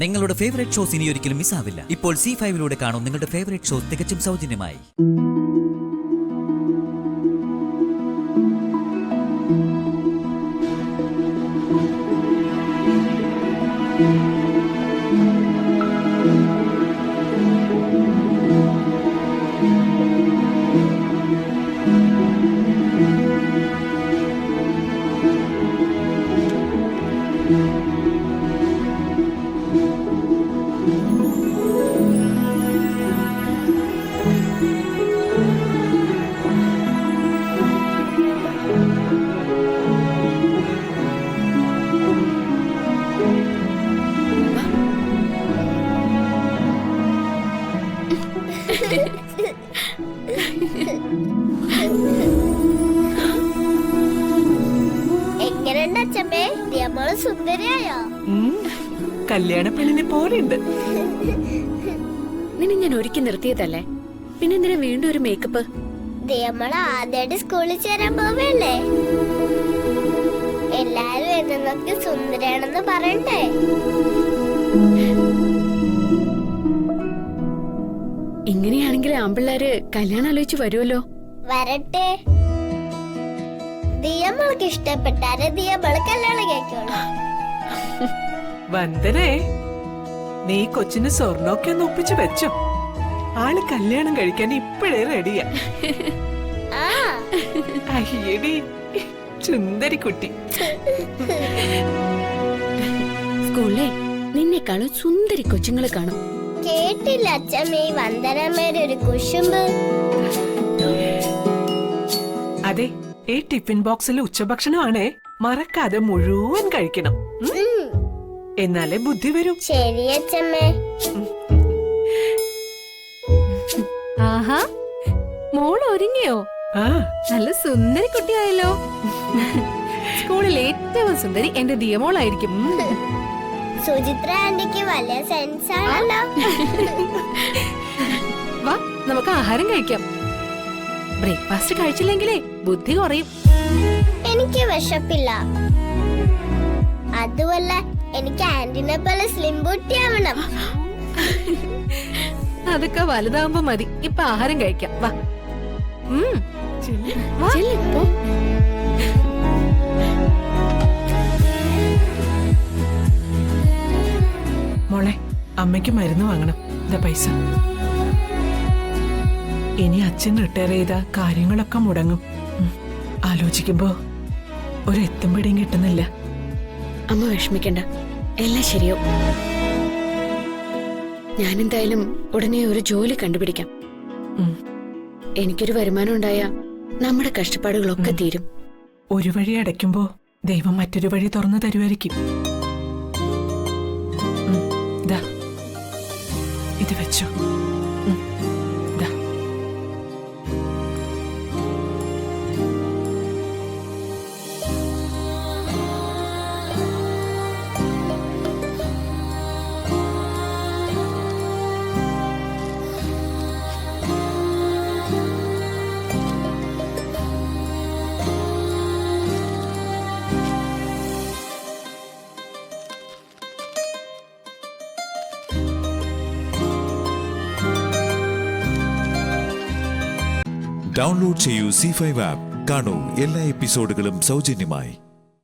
നിങ്ങളുടെ favourite shows ഇനി ഒരിക്കലും മിസ്സാവില്ല. ഇപ്പോൾ C5 കാണും നിങ്ങളുടെ ഫേവറേറ്റ് ഷോസ് തികച്ചും സൗജന്യമായി. സുന്ദരിയായോ? കല്യാണ പെണ്ണിനെ പോലെയുണ്ട്. നിന്നെ ഞാൻ ഒരുക്കി നിർത്തിയതല്ലേ, പിന്നെ എന്തിനാ വീണ്ടും ഒരു മേക്കപ്പ്? നമ്മള് ആദ്യമായിട്ട് സ്കൂളിൽ ചേരാൻ പോവല്ലേ, എല്ലാരും എന്നൊക്കെ സുന്ദരിയാണെന്ന് പറയണ്ടേ? ഇങ്ങനെയാണെങ്കിൽ ആമ്പിള്ളേര് കല്യാണം ആലോചിച്ച് വരുമല്ലോ. വരട്ടെ, ദിയമൾക്ക് ഇഷ്ടപ്പെട്ടാരെ ദിയമള് കല്യാണം കഴിക്കോളൂ. വന്ദനേ, നീ കൊച്ചിന് സ്വർണ്ണമൊക്കെ ഒന്ന് ഒപ്പിച്ചു വെച്ചോ. ആള് കല്യാണം കഴിക്കാൻ ഇപ്പോഴേ റെഡിയാ. അയ്യടി സുന്ദരി കുട്ടി. സ്കൂളിലെ നിന്നെക്കാളും സുന്ദരി കൊച്ചുങ്ങളെ കാണും. കേട്ടില്ല അച്ഛമ്മേ, വന്ദനമ്മയുടെ ഒരു കുശുമ്പ്. അതെ, ഈ ടിഫിൻ ബോക്സിൽ ഉച്ചഭക്ഷണമാണേ, മറക്കാതെ മുഴുവൻ കഴിക്കണം. എന്നാലേ ബുദ്ധി വരും. ശരി അച്ഛമ്മേ. ആഹാ, മോൾ ഒരുങ്ങിയോ? നല്ല സുന്ദരി കുട്ടിയായല്ലോ. സ്കൂളിൽ ഏറ്റവും സുന്ദരി എന്റെ ദിയമോളായിരിക്കും. സുചിത്ര ആന്റിക്ക് വലിയ സെൻസ് ആണല്ലോ. വാ, നമുക്ക് ആഹാരം കഴിക്കാം. ബ്രേക്ക്ഫാസ്റ്റ് കഴിച്ചില്ലെങ്കിലേ ബുദ്ധി കുറയും. എനിക്ക് വിശപ്പില്ല. അതുമല്ല, എനിക്ക് ആന്റിനെ പോലെ സ്ലിം ബൂട്ടി ആവണം. അതൊക്കെ വലുതാവുമ്പോ മതി. ഇപ്പൊ ആഹാരം കഴിക്കാം. വാ. മോളെ, അമ്മയ്ക്ക് മരുന്ന് വാങ്ങണം. ഇതാ പൈസ. ഇനി അച്ഛൻ റിട്ടയർ ചെയ്ത കാര്യങ്ങളൊക്കെ മുടങ്ങും. ആലോചിക്കുമ്പോ ഒരു എത്തുംപിടിയും കിട്ടുന്നില്ല. അമ്മ വിഷമിക്കണ്ട, എല്ലാം ശരിയോ. ഞാനെന്തായാലും ഉടനെ ഒരു ജോലി കണ്ടുപിടിക്കാം. എനിക്കൊരു വരുമാനം ഉണ്ടായ നമ്മുടെ കഷ്ടപ്പാടുകളൊക്കെ തീരും. ഒരു വഴി അടയ്ക്കുമ്പോ ദൈവം മറ്റൊരു വഴി തുറന്നു തരുമായിരിക്കും. ഇത് വെച്ചോ. ഡൗൺലോഡ് ചെയ്യൂ C5 ആപ്പ്. കാണൂ എല്ലാ എപ്പിസോഡുകളും സൗജന്യമായി.